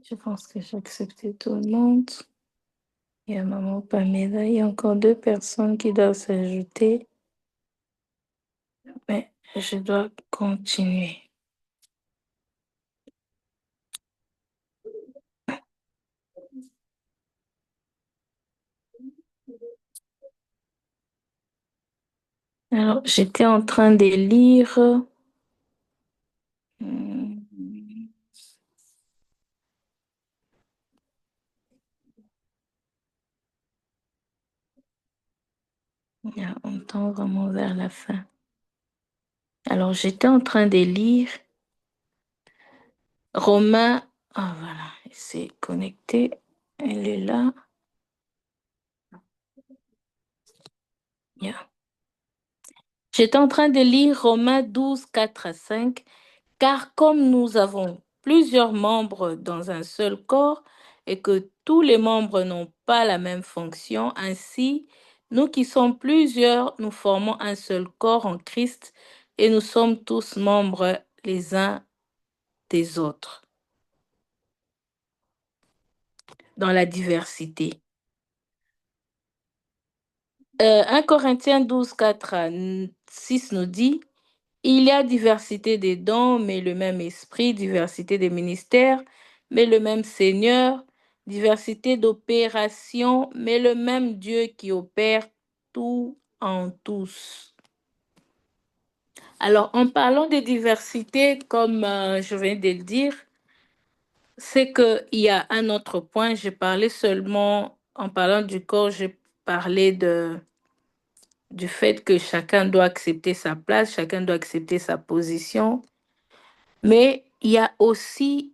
Je pense que j'ai accepté tout le monde. Il y a maman Pamela, il y a encore deux personnes qui doivent s'ajouter, mais je dois continuer. Alors, j'étais en train de lire. hmm, on tend vraiment vers la fin. Alors, j'étais en train de lire Romains. Ah, voilà, c'est connecté. Elle est là. Yeah. J'étais en train de lire Romains 12 4 à 5. Car comme nous avons plusieurs membres dans un seul corps et que tous les membres n'ont pas la même fonction, ainsi, nous qui sommes plusieurs, nous formons un seul corps en Christ et nous sommes tous membres les uns des autres dans la diversité. 1 Corinthiens 12 4 à 6 nous dit, il y a diversité des dons, mais le même esprit, diversité des ministères, mais le même Seigneur, diversité d'opérations, mais le même Dieu qui opère tout en tous. Alors, en parlant de diversité, comme je viens de le dire, c'est qu'il y a un autre point. J'ai parlé seulement, en parlant du corps, j'ai parlé du fait que chacun doit accepter sa place, chacun doit accepter sa position. Mais il y a aussi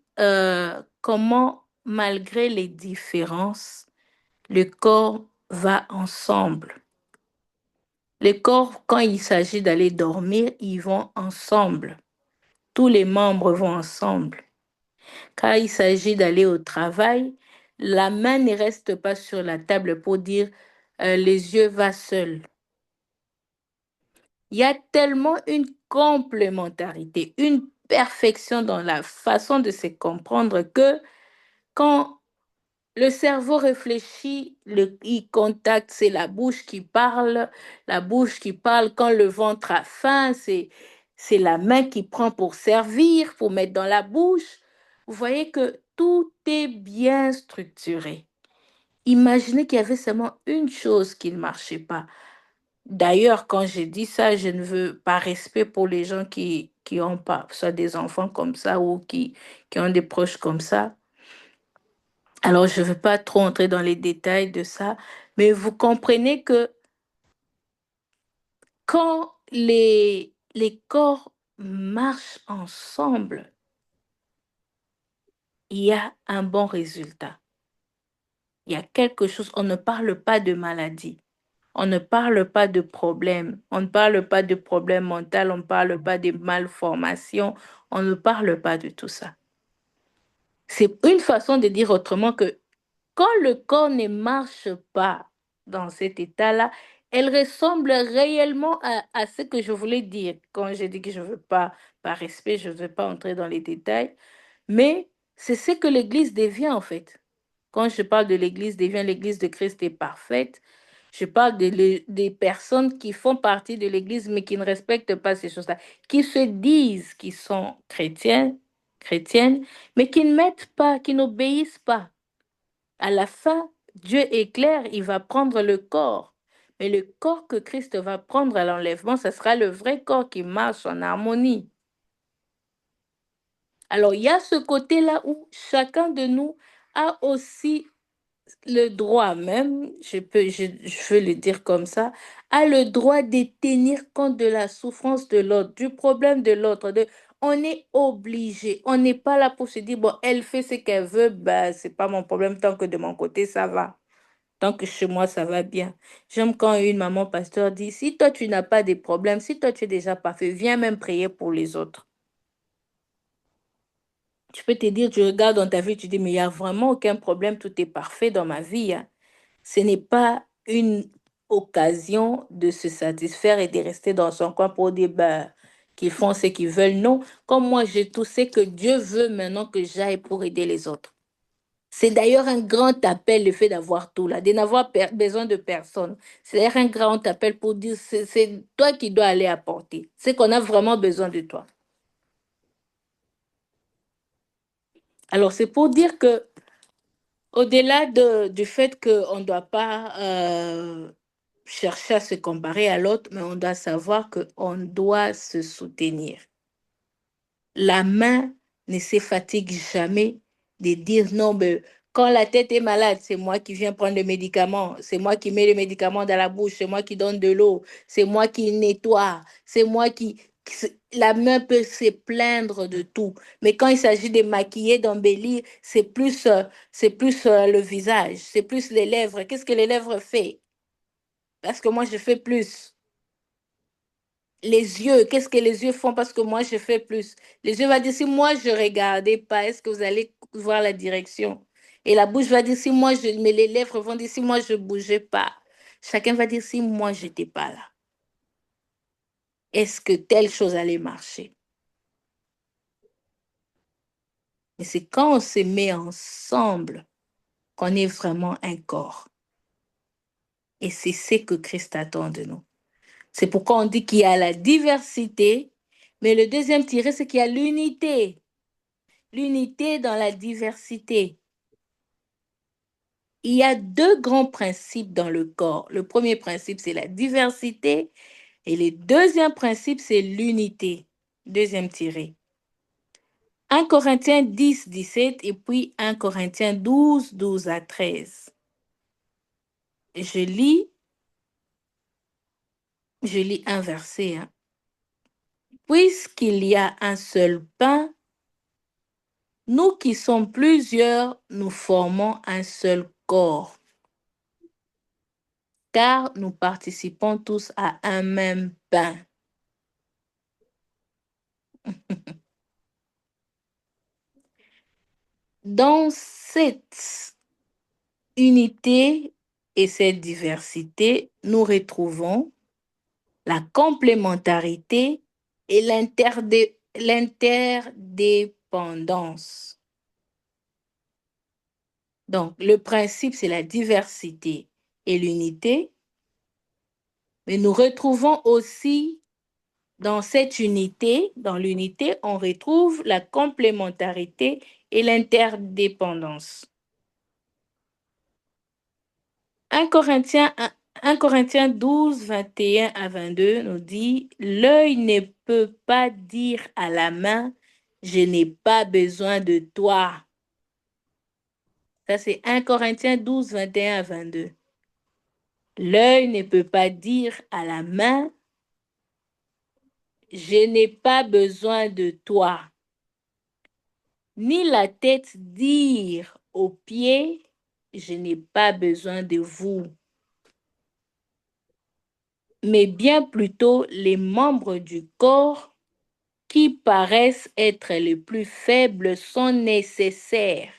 comment, malgré les différences, le corps va ensemble. Le corps, quand il s'agit d'aller dormir, ils vont ensemble. Tous les membres vont ensemble. Quand il s'agit d'aller au travail, la main ne reste pas sur la table pour dire les yeux va seuls. Il y a tellement une complémentarité, une perfection dans la façon de se comprendre que quand le cerveau réfléchit, il contacte, c'est la bouche qui parle quand le ventre a faim, c'est la main qui prend pour servir, pour mettre dans la bouche. Vous voyez que tout est bien structuré. Imaginez qu'il y avait seulement une chose qui ne marchait pas. D'ailleurs, quand j'ai dit ça, je ne veux pas respect pour les gens qui ont pas, soit des enfants comme ça ou qui ont des proches comme ça. Alors, je ne veux pas trop entrer dans les détails de ça, mais vous comprenez que quand les corps marchent ensemble, il y a un bon résultat. Il y a quelque chose, on ne parle pas de maladie, on ne parle pas de problème, on ne parle pas de problème mental, on ne parle pas de malformation, on ne parle pas de tout ça. C'est une façon de dire autrement que quand le corps ne marche pas dans cet état-là, elle ressemble réellement à ce que je voulais dire. Quand j'ai dit que je ne veux pas, par respect, je ne veux pas entrer dans les détails, mais c'est ce que l'Église devient en fait. Quand je parle de l'Église devient, l'Église de Christ est parfaite. Je parle des personnes qui font partie de l'Église mais qui ne respectent pas ces choses-là, qui se disent qu'ils sont chrétiennes, mais qui ne mettent pas, qui n'obéissent pas. À la fin, Dieu est clair, il va prendre le corps. Mais le corps que Christ va prendre à l'enlèvement, ce sera le vrai corps qui marche en harmonie. Alors, il y a ce côté-là où chacun de nous a aussi le droit même, je veux le dire comme ça, a le droit de tenir compte de la souffrance de l'autre, du problème de l'autre. On est obligé, on n'est pas là pour se dire, bon, elle fait ce qu'elle veut, ben, c'est pas mon problème tant que de mon côté, ça va. Tant que chez moi, ça va bien. J'aime quand une maman pasteur dit, si toi, tu n'as pas de problème, si toi, tu es déjà parfait, viens même prier pour les autres. Tu peux te dire, tu regardes dans ta vie, tu dis, mais il n'y a vraiment aucun problème, tout est parfait dans ma vie, hein. Ce n'est pas une occasion de se satisfaire et de rester dans son coin pour dire bah, qu'ils font ce qu'ils veulent. Non, comme moi, je tout sais que Dieu veut maintenant que j'aille pour aider les autres. C'est d'ailleurs un grand appel, le fait d'avoir tout là, de n'avoir besoin de personne. C'est d'ailleurs un grand appel pour dire, c'est toi qui dois aller apporter. C'est qu'on a vraiment besoin de toi. Alors, c'est pour dire que, au-delà du fait qu'on ne doit pas chercher à se comparer à l'autre, mais on doit savoir qu'on doit se soutenir. La main ne se fatigue jamais de dire non, mais quand la tête est malade, c'est moi qui viens prendre le médicament, c'est moi qui mets le médicament dans la bouche, c'est moi qui donne de l'eau, c'est moi qui nettoie, c'est moi qui... La main peut se plaindre de tout, mais quand il s'agit de maquiller, d'embellir, c'est plus le visage, c'est plus les lèvres. Qu'est-ce que les lèvres fait? Parce que moi, je fais plus. Les yeux, qu'est-ce que les yeux font parce que moi je fais plus. Les yeux vont dire si moi je regardais pas, est-ce que vous allez voir la direction? Et la bouche va dire si moi je, mais les lèvres vont dire si moi je bougeais pas. Chacun va dire si moi j'étais pas là. Est-ce que telle chose allait marcher? Mais c'est quand on se met ensemble qu'on est vraiment un corps. Et c'est ce que Christ attend de nous. C'est pourquoi on dit qu'il y a la diversité, mais le deuxième tiré, c'est qu'il y a l'unité. L'unité dans la diversité. Il y a deux grands principes dans le corps. Le premier principe, c'est la diversité et le deuxième principe, c'est l'unité. Deuxième tiré. 1 Corinthiens 10, 17 et puis 1 Corinthiens 12, 12 à 13. Je lis, je lis un verset. Hein. Puisqu'il y a un seul pain, nous qui sommes plusieurs, nous formons un seul corps, car nous participons tous à un même pain. Dans cette unité et cette diversité, nous retrouvons la complémentarité et l'interdépendance. Donc, le principe, c'est la diversité et l'unité, mais nous retrouvons aussi dans cette unité, dans l'unité, on retrouve la complémentarité et l'interdépendance. 1 Corinthiens, 1 Corinthiens 12, 21 à 22 nous dit, l'œil ne peut pas dire à la main, je n'ai pas besoin de toi. Ça, c'est 1 Corinthiens 12, 21 à 22. L'œil ne peut pas dire à la main, je n'ai pas besoin de toi. Ni la tête dire aux pieds, je n'ai pas besoin de vous. Mais bien plutôt les membres du corps qui paraissent être les plus faibles sont nécessaires.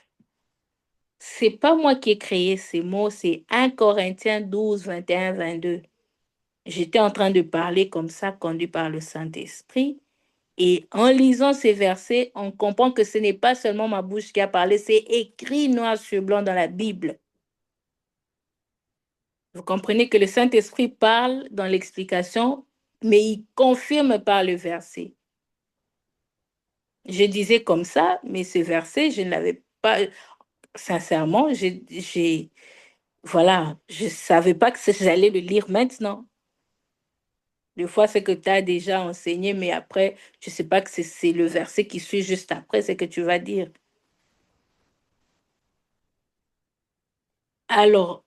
C'est pas moi qui ai créé ces mots, c'est 1 Corinthiens 12, 21, 22. J'étais en train de parler comme ça, conduit par le Saint-Esprit. Et en lisant ces versets, on comprend que ce n'est pas seulement ma bouche qui a parlé, c'est écrit noir sur blanc dans la Bible. Vous comprenez que le Saint-Esprit parle dans l'explication, mais il confirme par le verset. Je disais comme ça, mais ce verset, je ne l'avais pas, sincèrement, voilà, je ne savais pas que j'allais le lire maintenant. Des fois, c'est que tu as déjà enseigné, mais après, je ne sais pas que c'est le verset qui suit juste après, c'est que tu vas dire. Alors,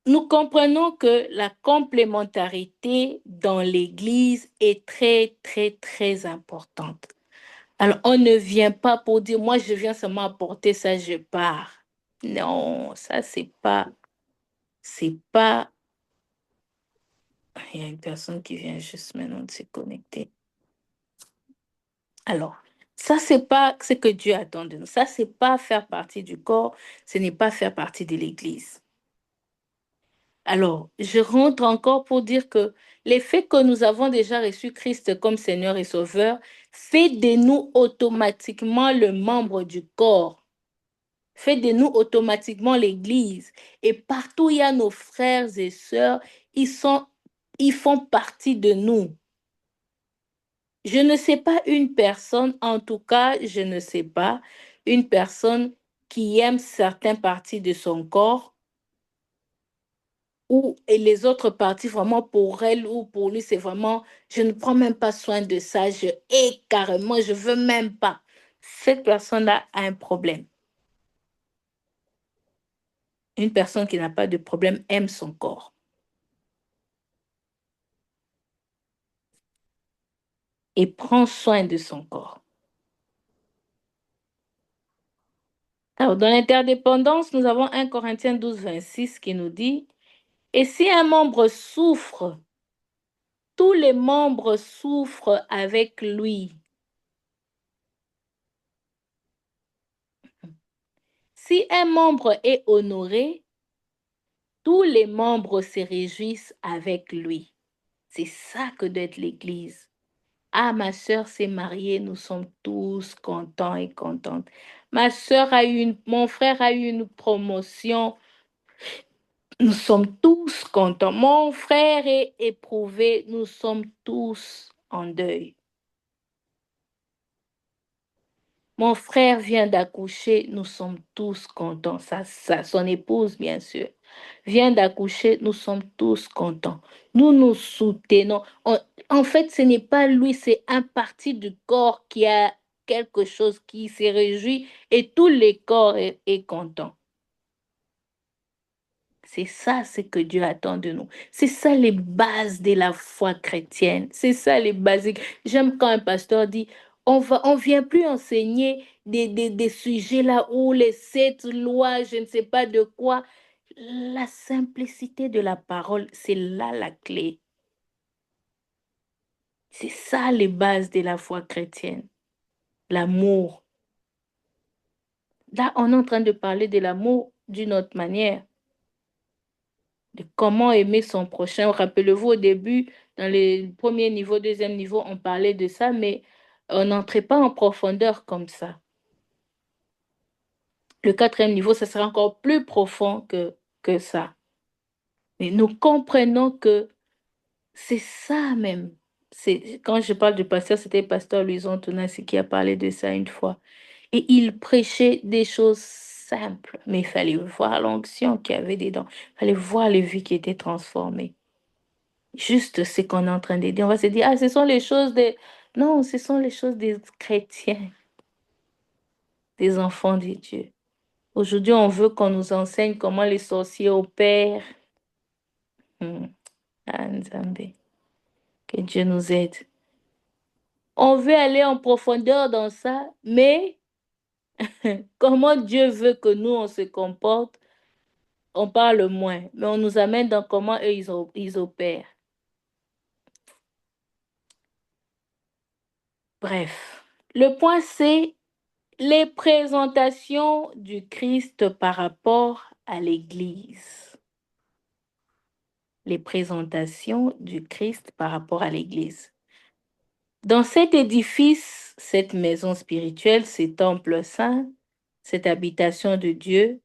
nous comprenons que la complémentarité dans l'Église est très, très, très importante. Alors, on ne vient pas pour dire, moi, je viens seulement apporter ça, je pars. Non, ça, c'est pas, il y a une personne qui vient juste maintenant de se connecter. Alors, ça, c'est pas ce que Dieu attend de nous. Ça, c'est pas faire partie du corps, ce n'est pas faire partie de l'Église. Alors, je rentre encore pour dire que le fait que nous avons déjà reçu Christ comme Seigneur et Sauveur fait de nous automatiquement le membre du corps. Fait de nous automatiquement l'Église. Et partout où il y a nos frères et sœurs, ils sont, ils font partie de nous. Je ne sais pas une personne, en tout cas, je ne sais pas une personne qui aime certaines parties de son corps ou et les autres parties vraiment pour elle ou pour lui, c'est vraiment, je ne prends même pas soin de ça, je hais carrément, je veux même pas. Cette personne-là a un problème. Une personne qui n'a pas de problème aime son corps et prend soin de son corps. Alors, dans l'interdépendance, nous avons 1 Corinthiens 12, 26 qui nous dit, et si un membre souffre, tous les membres souffrent avec lui. Si un membre est honoré, tous les membres se réjouissent avec lui. C'est ça que doit être l'Église. Ah, ma sœur s'est mariée, nous sommes tous contents et contentes. Mon frère a eu une promotion, nous sommes tous contents. Mon frère est éprouvé, nous sommes tous en deuil. Mon frère vient d'accoucher, nous sommes tous contents. Son épouse, bien sûr, vient d'accoucher, nous sommes tous contents. Nous nous soutenons. En fait, ce n'est pas lui, c'est un parti du corps qui a quelque chose qui se réjouit et tout le corps est content. C'est ça ce que Dieu attend de nous. C'est ça les bases de la foi chrétienne. C'est ça les basiques. J'aime quand un pasteur dit, on vient plus enseigner des sujets là où les sept lois, je ne sais pas de quoi. La simplicité de la parole, c'est là la clé. C'est ça les bases de la foi chrétienne. L'amour. Là, on est en train de parler de l'amour d'une autre manière. De comment aimer son prochain. Rappelez-vous, au début, dans les premiers niveaux, deuxième niveau, on parlait de ça, mais on n'entrait pas en profondeur comme ça. Le quatrième niveau, ça sera encore plus profond que ça. Mais nous comprenons que c'est ça même. Quand je parle du pasteur, c'était le pasteur Louison Tonassi qui a parlé de ça une fois. Et il prêchait des choses simples, mais il fallait voir l'onction qu'il y avait dedans. Il fallait voir les vies qui étaient transformées. Juste ce qu'on est en train de dire. On va se dire, ah, ce sont les choses des... Non, ce sont les choses des chrétiens, des enfants de Dieu. Aujourd'hui, on veut qu'on nous enseigne comment les sorciers opèrent. Hmm. Ah, Nzambe, que Dieu nous aide. On veut aller en profondeur dans ça, mais comment Dieu veut que nous, on se comporte, on parle moins, mais on nous amène dans comment eux, ils opèrent. Bref, le point c'est les présentations du Christ par rapport à l'Église. Les présentations du Christ par rapport à l'Église. Dans cet édifice, cette maison spirituelle, ce temple saint, cette habitation de Dieu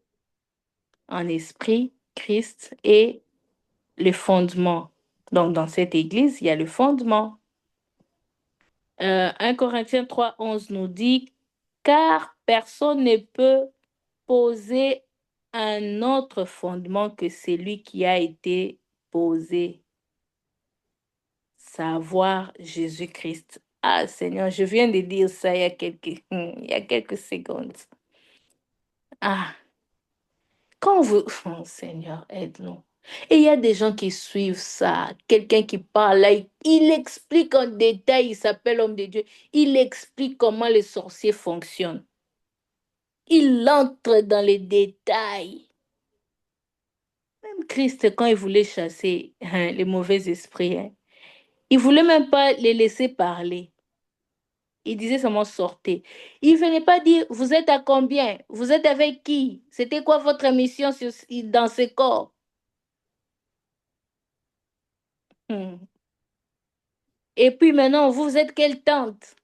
en esprit, Christ et le fondement. Donc, dans cette église, il y a le fondement. 1 Corinthiens 3, 11 nous dit, car personne ne peut poser un autre fondement que celui qui a été posé, savoir Jésus-Christ. Ah Seigneur, je viens de dire ça il y a quelques secondes. Ah, quand vous... Oh Seigneur, aide-nous. Et il y a des gens qui suivent ça. Quelqu'un qui parle là, il explique en détail, il s'appelle homme de Dieu, il explique comment les sorciers fonctionnent. Il entre dans les détails. Même Christ, quand il voulait chasser les mauvais esprits, il voulait même pas les laisser parler. Il disait seulement sortez. Il venait pas dire vous êtes à combien, vous êtes avec qui, c'était quoi votre mission dans ce corps. Hmm. Et puis maintenant, vous êtes quelle tante?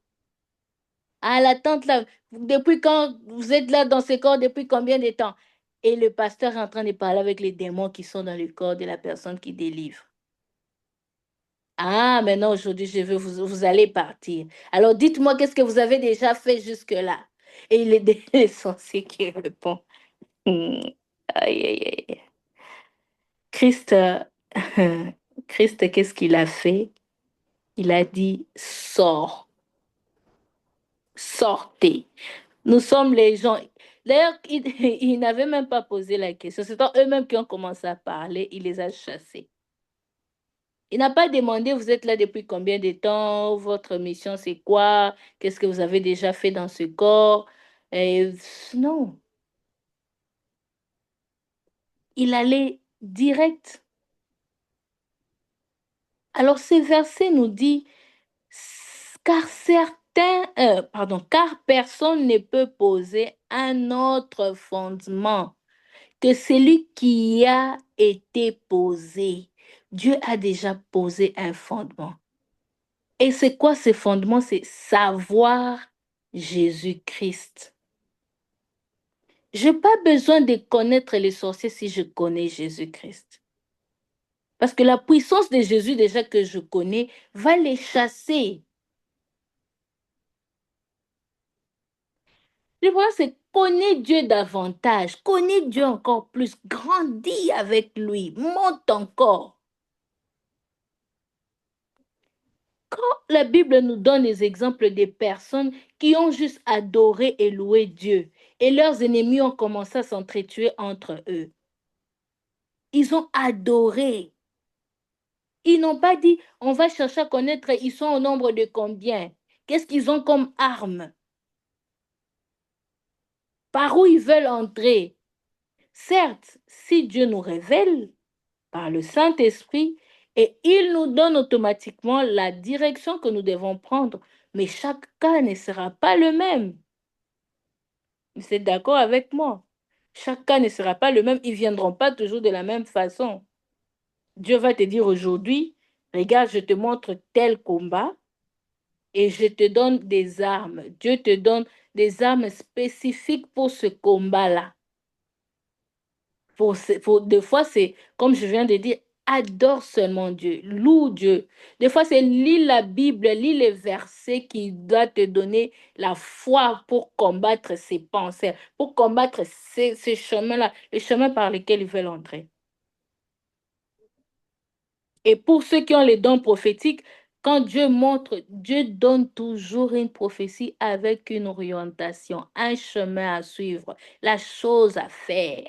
Ah, la tante là, depuis quand vous êtes là dans ce corps, depuis combien de temps? Et le pasteur est en train de parler avec les démons qui sont dans le corps de la personne qui délivre. Ah, maintenant aujourd'hui, je veux vous allez partir. Alors dites-moi qu'est-ce que vous avez déjà fait jusque-là? Et il est les sorciers qui répond. Hmm, aïe, aïe, aïe. Christ, Christ, qu'est-ce qu'il a fait? Il a dit, sors, sortez. Nous sommes les gens. D'ailleurs, il n'avait même pas posé la question. C'est eux-mêmes qui ont commencé à parler. Il les a chassés. Il n'a pas demandé, vous êtes là depuis combien de temps? Votre mission, c'est quoi? Qu'est-ce que vous avez déjà fait dans ce corps? Et, non, il allait direct. Alors, ces versets nous disent, car personne ne peut poser un autre fondement que celui qui a été posé. Dieu a déjà posé un fondement. Et c'est quoi ce fondement? C'est savoir Jésus-Christ. Je n'ai pas besoin de connaître les sorciers si je connais Jésus-Christ. Parce que la puissance de Jésus déjà que je connais va les chasser. Le problème, c'est connaître Dieu davantage, connaître Dieu encore plus, grandis avec lui, monte encore. Quand la Bible nous donne les exemples des personnes qui ont juste adoré et loué Dieu, et leurs ennemis ont commencé à s'entretuer entre eux, ils ont adoré. Ils n'ont pas dit, on va chercher à connaître, ils sont au nombre de combien? Qu'est-ce qu'ils ont comme armes? Par où ils veulent entrer? Certes, si Dieu nous révèle par le Saint-Esprit, et il nous donne automatiquement la direction que nous devons prendre, mais chaque cas ne sera pas le même. Vous êtes d'accord avec moi? Chaque cas ne sera pas le même, ils ne viendront pas toujours de la même façon. Dieu va te dire aujourd'hui, regarde, je te montre tel combat et je te donne des armes. Dieu te donne des armes spécifiques pour ce combat-là. Des fois, c'est, comme je viens de dire, adore seulement Dieu, loue Dieu. Des fois, c'est lis la Bible, lis les versets qui doivent te donner la foi pour combattre ces pensées, pour combattre ces chemins-là, les chemins par lesquels ils veulent entrer. Et pour ceux qui ont les dons prophétiques, quand Dieu montre, Dieu donne toujours une prophétie avec une orientation, un chemin à suivre, la chose à faire.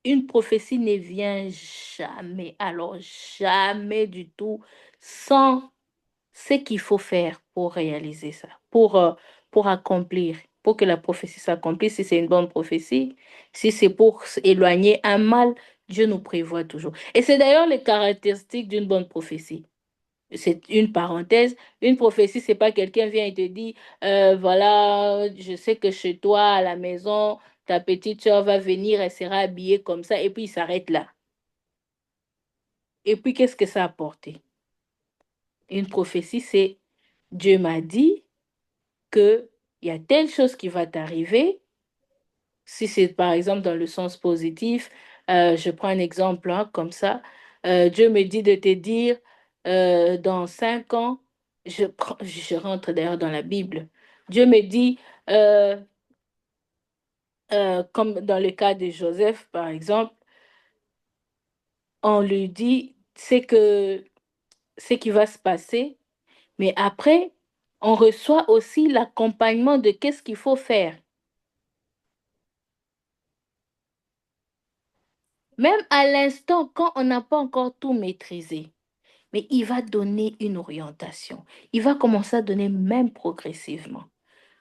Une prophétie ne vient jamais, alors jamais du tout, sans ce qu'il faut faire pour réaliser ça, pour accomplir, pour que la prophétie s'accomplisse, si c'est une bonne prophétie, si c'est pour éloigner un mal, Dieu nous prévoit toujours. Et c'est d'ailleurs les caractéristiques d'une bonne prophétie. C'est une parenthèse. Une prophétie, c'est pas quelqu'un vient et te dit, voilà, je sais que chez toi, à la maison, ta petite soeur va venir, elle sera habillée comme ça, et puis il s'arrête là. Et puis, qu'est-ce que ça a apporté? Une prophétie, c'est Dieu m'a dit que il y a telle chose qui va t'arriver. Si c'est par exemple dans le sens positif, je prends un exemple hein, comme ça. Dieu me dit de te dire, dans 5 ans, je rentre d'ailleurs dans la Bible. Dieu me dit, euh, comme dans le cas de Joseph, par exemple, on lui dit ce qui va se passer, mais après, on reçoit aussi l'accompagnement de qu'est-ce qu'il faut faire. Même à l'instant, quand on n'a pas encore tout maîtrisé. Mais il va donner une orientation. Il va commencer à donner même progressivement.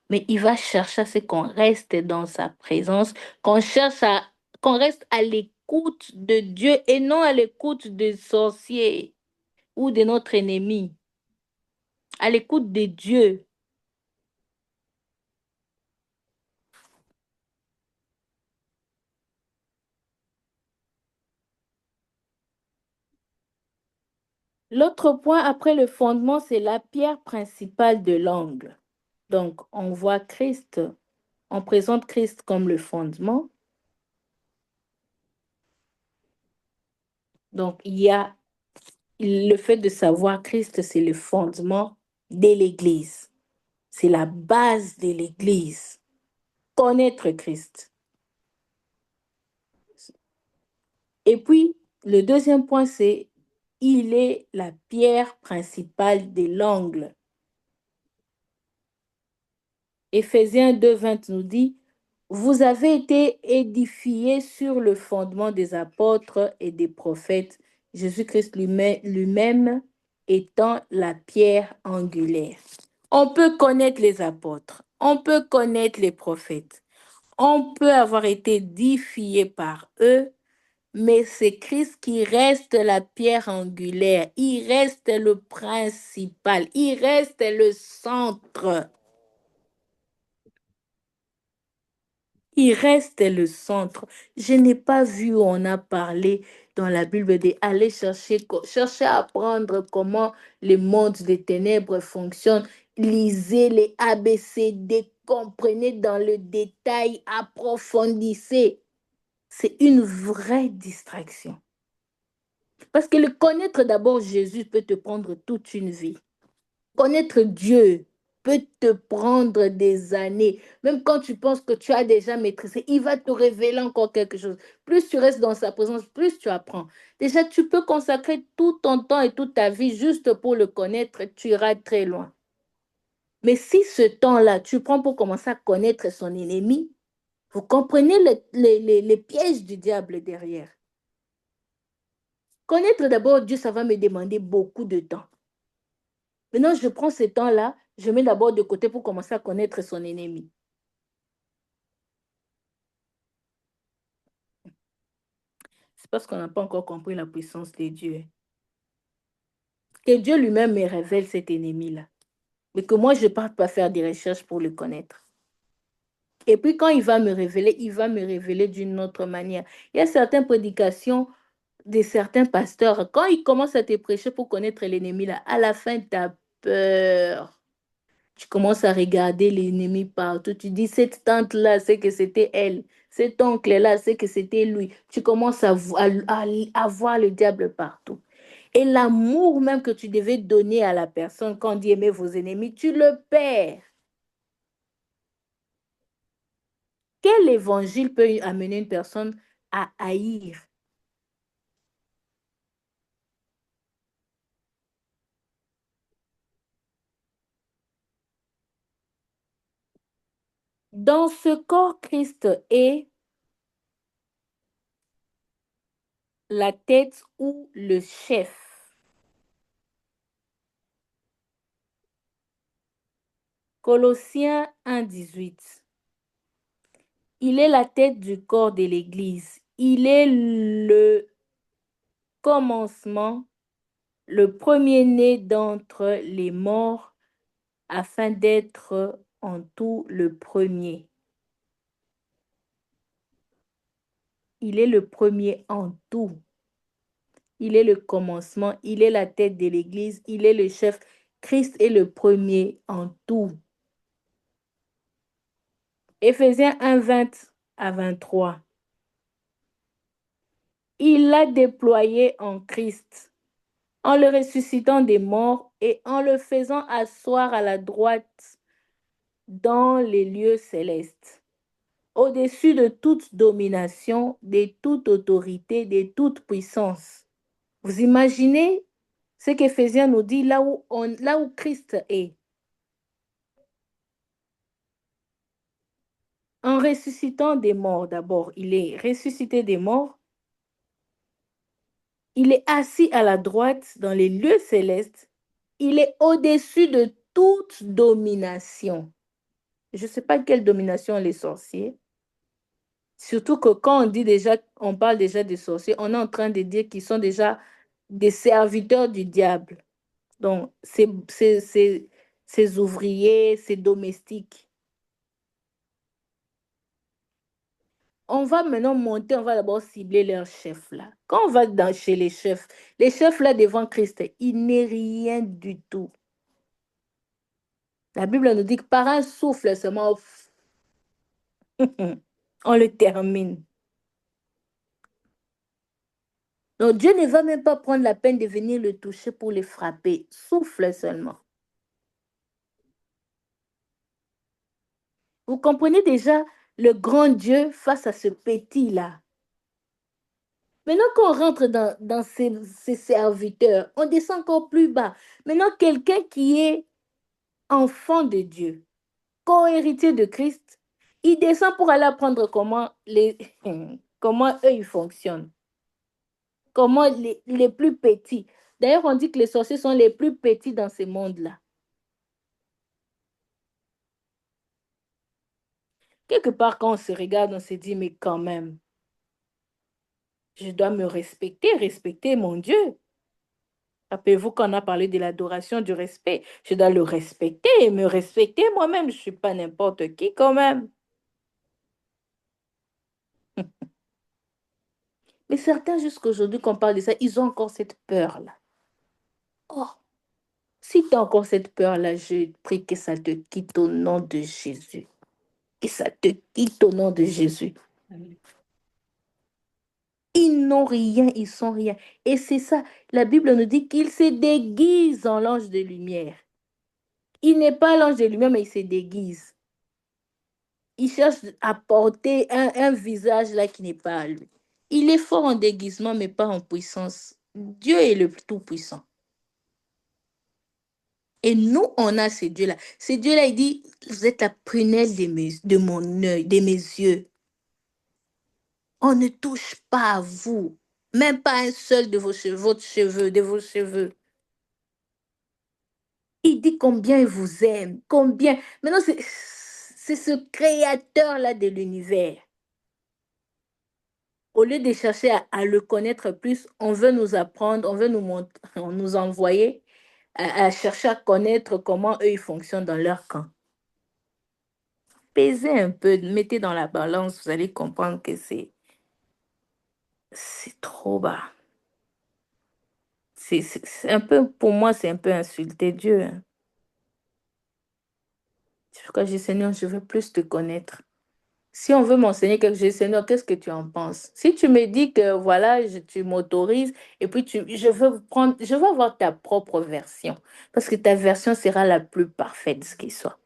Mais il va chercher à ce qu'on reste dans sa présence, qu'on reste à l'écoute de Dieu et non à l'écoute des sorciers ou de notre ennemi. À l'écoute de Dieu. L'autre point après le fondement, c'est la pierre principale de l'angle. Donc, on voit Christ, on présente Christ comme le fondement. Donc, il y a le fait de savoir Christ, c'est le fondement de l'Église. C'est la base de l'Église. Connaître Christ. Et puis, le deuxième point, c'est il est la pierre principale de l'angle. Éphésiens 2:20 nous dit, vous avez été édifiés sur le fondement des apôtres et des prophètes, Jésus-Christ lui-même étant la pierre angulaire. On peut connaître les apôtres, on peut connaître les prophètes, on peut avoir été édifié par eux, mais c'est Christ qui reste la pierre angulaire, il reste le principal, il reste le centre. Il reste le centre. Je n'ai pas vu où on a parlé dans la Bible d'aller chercher à apprendre comment le monde des ténèbres fonctionne. Lisez les ABCD, comprenez dans le détail, approfondissez. C'est une vraie distraction. Parce que le connaître d'abord Jésus peut te prendre toute une vie. Connaître Dieu peut te prendre des années. Même quand tu penses que tu as déjà maîtrisé, il va te révéler encore quelque chose. Plus tu restes dans sa présence, plus tu apprends. Déjà, tu peux consacrer tout ton temps et toute ta vie juste pour le connaître, tu iras très loin. Mais si ce temps-là, tu prends pour commencer à connaître son ennemi, vous comprenez les pièges du diable derrière. Connaître d'abord Dieu, ça va me demander beaucoup de temps. Maintenant, je prends ce temps-là, je mets d'abord de côté pour commencer à connaître son ennemi. C'est parce qu'on n'a pas encore compris la puissance de Dieu. Que Dieu lui-même me révèle cet ennemi-là. Mais que moi, je ne parte pas faire des recherches pour le connaître. Et puis, quand il va me révéler d'une autre manière. Il y a certaines prédications de certains pasteurs. Quand ils commencent à te prêcher pour connaître l'ennemi-là, à la fin, tu as peur. Tu commences à regarder l'ennemi partout. Tu dis, cette tante-là, c'est que c'était elle. Cet oncle-là, c'est que c'était lui. Tu commences à voir le diable partout. Et l'amour même que tu devais donner à la personne quand on dit aimer vos ennemis, tu le perds. Quel évangile peut amener une personne à haïr? Dans ce corps, Christ est la tête ou le chef. Colossiens 1:18. Il est la tête du corps de l'Église. Il est le commencement, le premier-né d'entre les morts, afin d'être en tout le premier. Il est le premier en tout. Il est le commencement, il est la tête de l'Église, il est le chef. Christ est le premier en tout. Éphésiens 1:20 à 23. Il l'a déployé en Christ, en le ressuscitant des morts et en le faisant asseoir à la droite dans les lieux célestes, au-dessus de toute domination, de toute autorité, de toute puissance. Vous imaginez ce qu'Éphésiens nous dit là où Christ est. En ressuscitant des morts, d'abord, il est ressuscité des morts, il est assis à la droite dans les lieux célestes, il est au-dessus de toute domination. Je ne sais pas quelle domination les sorciers. Surtout que quand on dit déjà, on parle déjà des sorciers, on est en train de dire qu'ils sont déjà des serviteurs du diable. Donc, ces ouvriers, ces domestiques. On va maintenant monter, on va d'abord cibler leurs chefs là. Quand on va chez les chefs là devant Christ, il n'est rien du tout. La Bible nous dit que par un souffle seulement, on le termine. Donc Dieu ne va même pas prendre la peine de venir le toucher pour le frapper. Souffle seulement. Vous comprenez déjà le grand Dieu face à ce petit-là. Maintenant qu'on rentre dans ces serviteurs, on descend encore plus bas. Maintenant, quelqu'un qui est enfant de Dieu, co-héritier de Christ, il descend pour aller apprendre comment eux, ils fonctionnent. Comment les plus petits. D'ailleurs, on dit que les sorciers sont les plus petits dans ce monde-là. Quelque part, quand on se regarde, on se dit, mais quand même, je dois me respecter mon Dieu. Rappelez-vous qu'on a parlé de l'adoration, du respect. Je dois le respecter et me respecter moi-même. Je ne suis pas n'importe qui quand même. Mais certains, jusqu'à aujourd'hui, qu'on parle de ça, ils ont encore cette peur-là. Oh, si tu as encore cette peur-là, je prie que ça te quitte au nom de Jésus. Que ça te quitte au nom de Jésus. Ils n'ont rien, ils sont rien. Et c'est ça, la Bible nous dit qu'il se déguise en l'ange de lumière. Il n'est pas l'ange de lumière, mais il se déguise. Il cherche à porter un visage là qui n'est pas à lui. Il est fort en déguisement, mais pas en puissance. Dieu est le tout-puissant. Et nous, on a ce Dieu-là. Ce Dieu-là, il dit, vous êtes la prunelle de mon œil, de mes yeux. On ne touche pas à vous. Même pas un seul de de vos cheveux. Il dit combien il vous aime, combien. Maintenant, c'est ce créateur-là de l'univers. Au lieu de chercher à le connaître plus, on veut nous apprendre, on veut nous montrer, on nous envoyer à chercher à connaître comment eux ils fonctionnent dans leur camp. Pesez un peu, mettez dans la balance, vous allez comprendre que c'est trop bas. C'est un peu, pour moi, c'est un peu insulter Dieu, hein. C'est pourquoi je dis, Seigneur, je veux plus te connaître. Si on veut m'enseigner quelque chose, Seigneur, qu'est-ce que tu en penses? Si tu me dis que voilà, tu m'autorises et puis je veux avoir ta propre version parce que ta version sera la plus parfaite ce qui soit.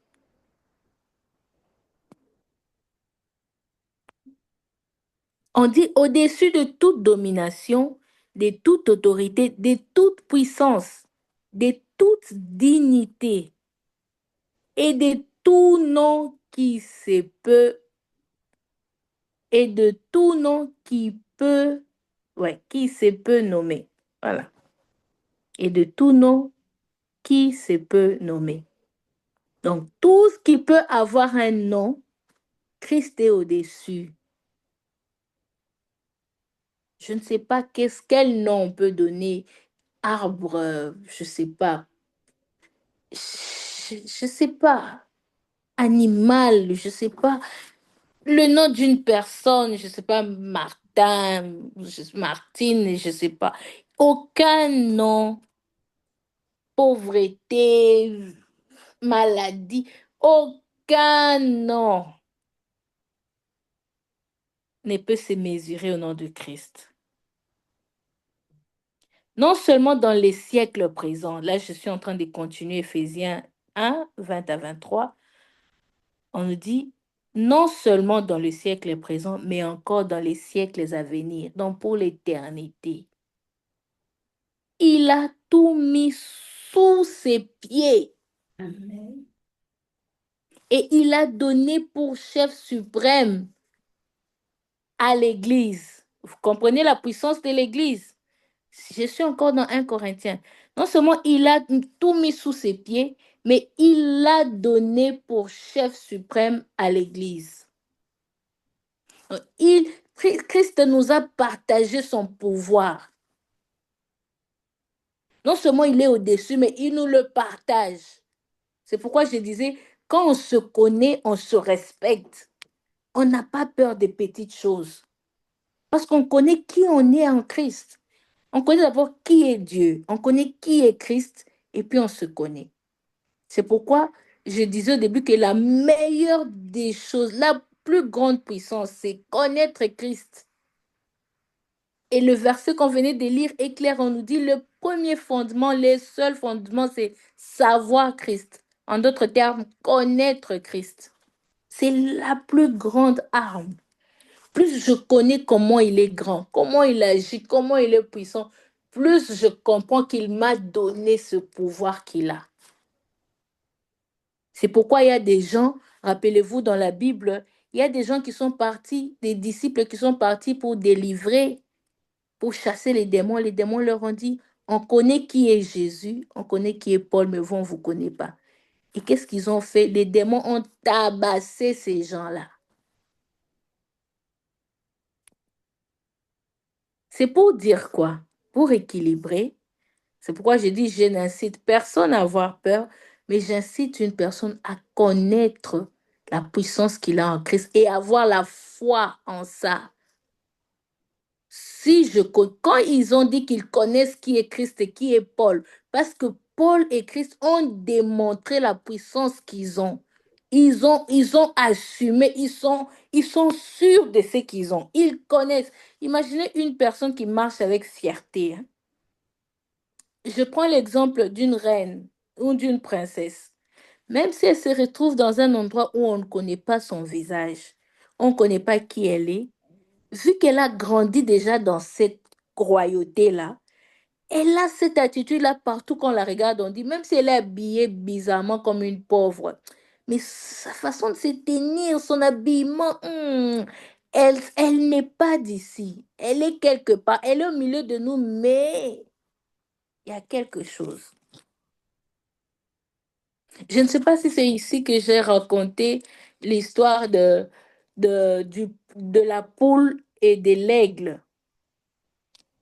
On dit au-dessus de toute domination, de toute autorité, de toute puissance, de toute dignité et de tout nom qui se peut et de tout nom qui peut, ouais, qui se peut nommer. Voilà. Et de tout nom qui se peut nommer. Donc, tout ce qui peut avoir un nom, Christ est au-dessus. Je ne sais pas quel nom on peut donner. Arbre, je ne sais pas. Je ne sais pas. Animal, je ne sais pas. Le nom d'une personne, je ne sais pas, Martin, Martine, je ne sais pas. Aucun nom, pauvreté, maladie, aucun nom ne peut se mesurer au nom de Christ. Non seulement dans les siècles présents, là je suis en train de continuer Éphésiens 1, 20 à 23, on nous dit non seulement dans le siècle présent, mais encore dans les siècles à venir, donc pour l'éternité. Il a tout mis sous ses pieds. Amen. Et il a donné pour chef suprême à l'Église. Vous comprenez la puissance de l'Église? Je suis encore dans 1 Corinthiens. Non seulement il a tout mis sous ses pieds, mais il l'a donné pour chef suprême à l'Église. Christ nous a partagé son pouvoir. Non seulement il est au-dessus, mais il nous le partage. C'est pourquoi je disais, quand on se connaît, on se respecte. On n'a pas peur des petites choses. Parce qu'on connaît qui on est en Christ. On connaît d'abord qui est Dieu. On connaît qui est Christ et puis on se connaît. C'est pourquoi je disais au début que la meilleure des choses, la plus grande puissance, c'est connaître Christ. Et le verset qu'on venait de lire est clair, on nous dit le premier fondement, le seul fondement, c'est savoir Christ. En d'autres termes, connaître Christ. C'est la plus grande arme. Plus je connais comment il est grand, comment il agit, comment il est puissant, plus je comprends qu'il m'a donné ce pouvoir qu'il a. C'est pourquoi il y a des gens, rappelez-vous dans la Bible, il y a des gens qui sont partis, des disciples qui sont partis pour délivrer, pour chasser les démons. Les démons leur ont dit, on connaît qui est Jésus, on connaît qui est Paul, mais vous, on ne vous connaît pas. Et qu'est-ce qu'ils ont fait? Les démons ont tabassé ces gens-là. C'est pour dire quoi? Pour équilibrer. C'est pourquoi je dis, je n'incite personne à avoir peur, mais j'incite une personne à connaître la puissance qu'il a en Christ et avoir la foi en ça. Si je quand ils ont dit qu'ils connaissent qui est Christ et qui est Paul, parce que Paul et Christ ont démontré la puissance qu'ils ont. Ils ont assumé, ils sont sûrs de ce qu'ils ont. Ils connaissent. Imaginez une personne qui marche avec fierté. Hein. Je prends l'exemple d'une reine ou d'une princesse. Même si elle se retrouve dans un endroit où on ne connaît pas son visage, on ne connaît pas qui elle est, vu qu'elle a grandi déjà dans cette royauté-là, elle a cette attitude-là partout qu'on la regarde, on dit, même si elle est habillée bizarrement comme une pauvre, mais sa façon de se tenir, son habillement, elle n'est pas d'ici. Elle est quelque part, elle est au milieu de nous, mais il y a quelque chose. Je ne sais pas si c'est ici que j'ai raconté l'histoire de la poule et de l'aigle.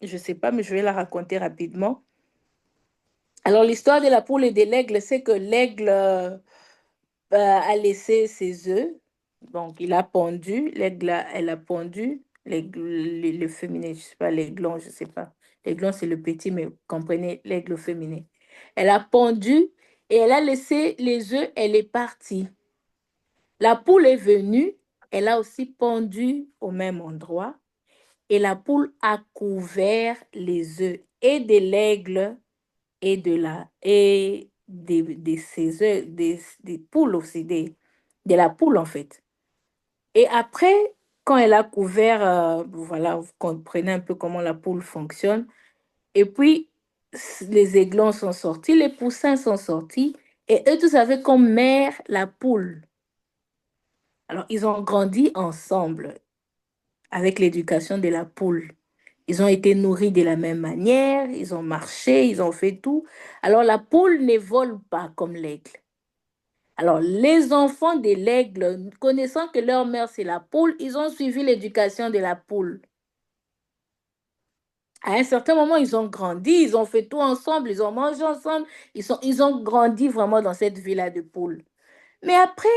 Je ne sais pas, mais je vais la raconter rapidement. Alors, l'histoire de la poule et de l'aigle, c'est que l'aigle a laissé ses œufs. Donc, il a pondu. L'aigle, elle a pondu. L'aigle, le féminin, je ne sais pas, l'aiglon, je ne sais pas. L'aiglon, c'est le petit, mais vous comprenez, l'aigle féminin. Elle a pondu et elle a laissé les œufs, elle est partie. La poule est venue, elle a aussi pondu au même endroit et la poule a couvert les œufs et de l'aigle et de ses œufs, des poules aussi, de la poule en fait. Et après, quand elle a couvert, voilà, vous comprenez un peu comment la poule fonctionne. Et puis, les aiglons sont sortis, les poussins sont sortis, et eux tous avaient comme mère la poule. Alors, ils ont grandi ensemble avec l'éducation de la poule. Ils ont été nourris de la même manière, ils ont marché, ils ont fait tout. Alors, la poule ne vole pas comme l'aigle. Alors, les enfants de l'aigle, connaissant que leur mère, c'est la poule, ils ont suivi l'éducation de la poule. À un certain moment, ils ont grandi, ils ont fait tout ensemble, ils ont mangé ensemble, ils ont grandi vraiment dans cette vie-là de poules. Mais après,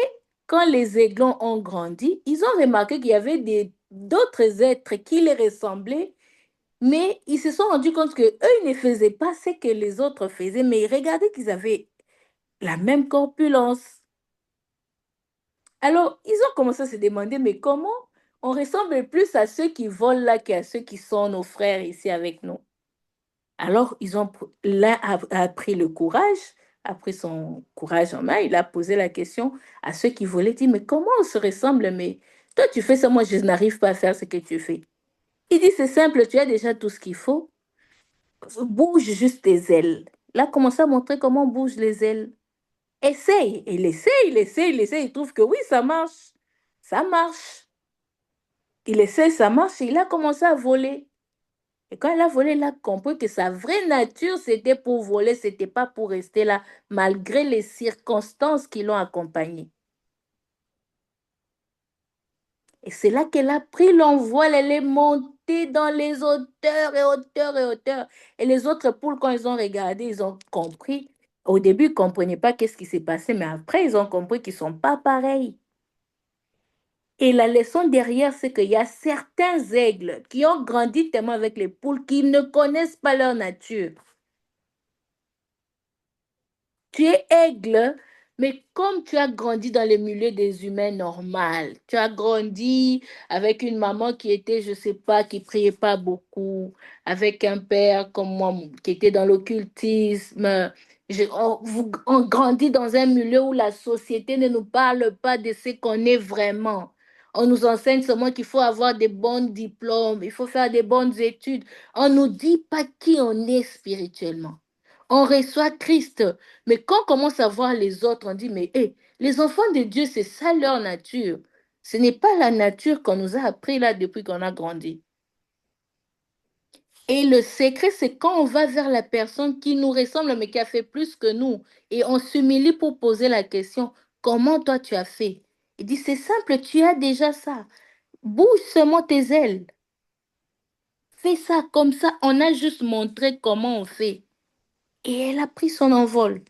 quand les aiglons ont grandi, ils ont remarqué qu'il y avait d'autres êtres qui les ressemblaient, mais ils se sont rendus compte que eux, ils ne faisaient pas ce que les autres faisaient, mais ils regardaient qu'ils avaient la même corpulence. Alors, ils ont commencé à se demander, mais comment on ressemble plus à ceux qui volent là qu'à ceux qui sont nos frères ici avec nous? Alors, l'un a pris le courage, a pris son courage en main, il a posé la question à ceux qui volaient, dit, mais comment on se ressemble, mais toi tu fais ça, moi je n'arrive pas à faire ce que tu fais. Il dit, c'est simple, tu as déjà tout ce qu'il faut, bouge juste tes ailes. Il a commencé à montrer comment on bouge les ailes. Essaye, et il essaye, il trouve que oui, ça marche. Ça marche. Il essaie, ça marche, et il a commencé à voler. Et quand il a volé, il a compris que sa vraie nature, c'était pour voler, c'était pas pour rester là, malgré les circonstances qui l'ont accompagné. Et c'est là qu'elle a pris l'envol, elle est montée dans les hauteurs et hauteurs et hauteurs. Et les autres poules, quand ils ont regardé, ils ont compris. Au début, ils ne comprenaient pas qu'est-ce qui s'est passé, mais après, ils ont compris qu'ils ne sont pas pareils. Et la leçon derrière, c'est qu'il y a certains aigles qui ont grandi tellement avec les poules qu'ils ne connaissent pas leur nature. Tu es aigle, Mais comme tu as grandi dans le milieu des humains normal, tu as grandi avec une maman qui était, je sais pas, qui priait pas beaucoup, avec un père comme moi qui était dans l'occultisme. On grandit dans un milieu où la société ne nous parle pas de ce qu'on est vraiment. On nous enseigne seulement qu'il faut avoir des bons diplômes, il faut faire des bonnes études. On nous dit pas qui on est spirituellement. On reçoit Christ. Mais quand on commence à voir les autres, on dit, mais hé, les enfants de Dieu, c'est ça leur nature. Ce n'est pas la nature qu'on nous a appris là depuis qu'on a grandi. Et le secret, c'est quand on va vers la personne qui nous ressemble, mais qui a fait plus que nous. Et on s'humilie pour poser la question, comment toi tu as fait? Il dit, c'est simple, tu as déjà ça. Bouge seulement tes ailes. Fais ça comme ça. On a juste montré comment on fait. Et elle a pris son envol.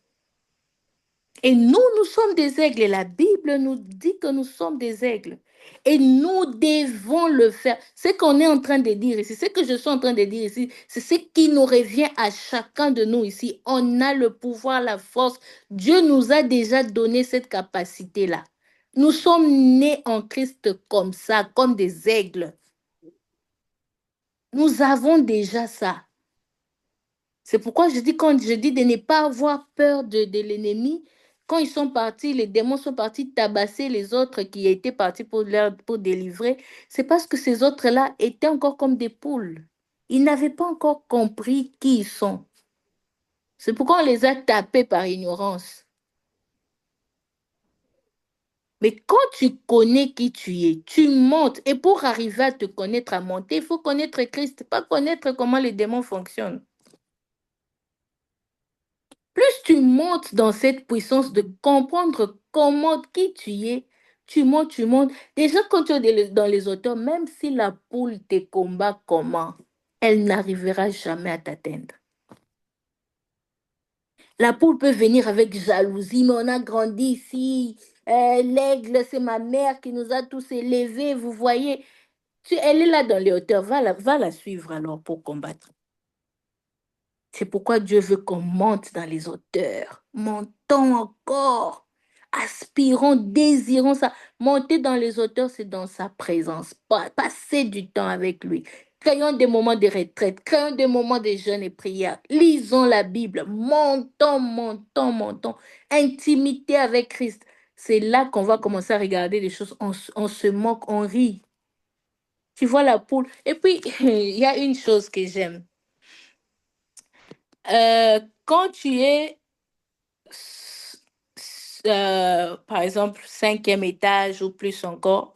Et nous sommes des aigles. Et la Bible nous dit que nous sommes des aigles. Et nous devons le faire. Ce qu'on est en train de dire ici, ce que je suis en train de dire ici, c'est ce qui nous revient à chacun de nous ici. On a le pouvoir, la force. Dieu nous a déjà donné cette capacité-là. Nous sommes nés en Christ comme ça, comme des aigles. Nous avons déjà ça. C'est pourquoi je dis, quand je dis de ne pas avoir peur de l'ennemi, quand ils sont partis, les démons sont partis tabasser les autres qui étaient partis pour délivrer, c'est parce que ces autres-là étaient encore comme des poules. Ils n'avaient pas encore compris qui ils sont. C'est pourquoi on les a tapés par ignorance. Mais quand tu connais qui tu es, tu montes. Et pour arriver à te connaître, à monter, il faut connaître Christ, pas connaître comment les démons fonctionnent. Plus tu montes dans cette puissance de comprendre comment, qui tu es, tu montes, tu montes. Déjà, quand tu es dans les auteurs, même si la poule te combat comment, elle n'arrivera jamais à t'atteindre. La poule peut venir avec jalousie, mais on a grandi ici. L'aigle, c'est ma mère qui nous a tous élevés, vous voyez. Elle est là dans les hauteurs, va la suivre alors pour combattre. C'est pourquoi Dieu veut qu'on monte dans les hauteurs. Montons encore. Aspirons, désirons ça. Monter dans les hauteurs, c'est dans sa présence. Passer du temps avec lui. Créons des moments de retraite. Créons des moments de jeûne et prière. Lisons la Bible. Montons, montons, montons. Intimité avec Christ. C'est là qu'on va commencer à regarder les choses. On se moque, on rit. Tu vois la poule. Et puis, il y a une chose que j'aime. Quand tu es par exemple, cinquième étage ou plus encore,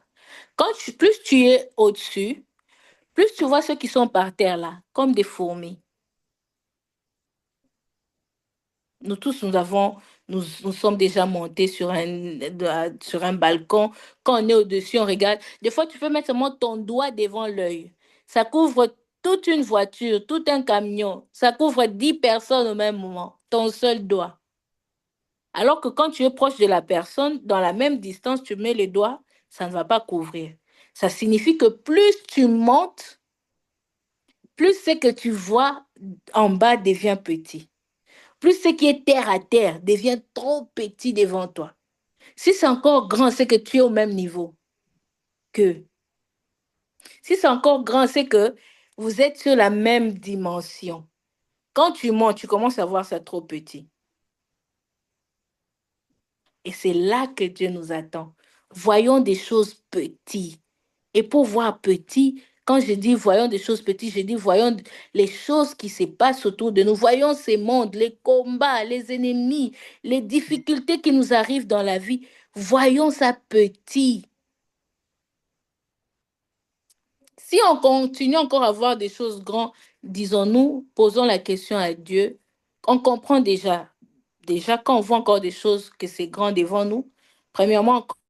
plus tu es au-dessus, plus tu vois ceux qui sont par terre là, comme des fourmis. Nous tous, nous sommes déjà montés sur un balcon. Quand on est au-dessus, on regarde. Des fois, tu peux mettre seulement ton doigt devant l'œil. Ça couvre toute une voiture, tout un camion. Ça couvre 10 personnes au même moment. Ton seul doigt. Alors que quand tu es proche de la personne, dans la même distance, tu mets les doigts, ça ne va pas couvrir. Ça signifie que plus tu montes, plus ce que tu vois en bas devient petit. Plus ce qui est terre à terre devient trop petit devant toi. Si c'est encore grand, c'est que tu es au même niveau que. Si c'est encore grand, c'est que vous êtes sur la même dimension. Quand tu montes, tu commences à voir ça trop petit. Et c'est là que Dieu nous attend. Voyons des choses petites. Et pour voir petit, quand je dis voyons des choses petites, je dis voyons les choses qui se passent autour de nous. Voyons ces mondes, les combats, les ennemis, les difficultés qui nous arrivent dans la vie. Voyons ça petit. Si on continue encore à voir des choses grandes, disons-nous, posons la question à Dieu. On comprend déjà. Déjà, quand on voit encore des choses que c'est grand devant nous, premièrement,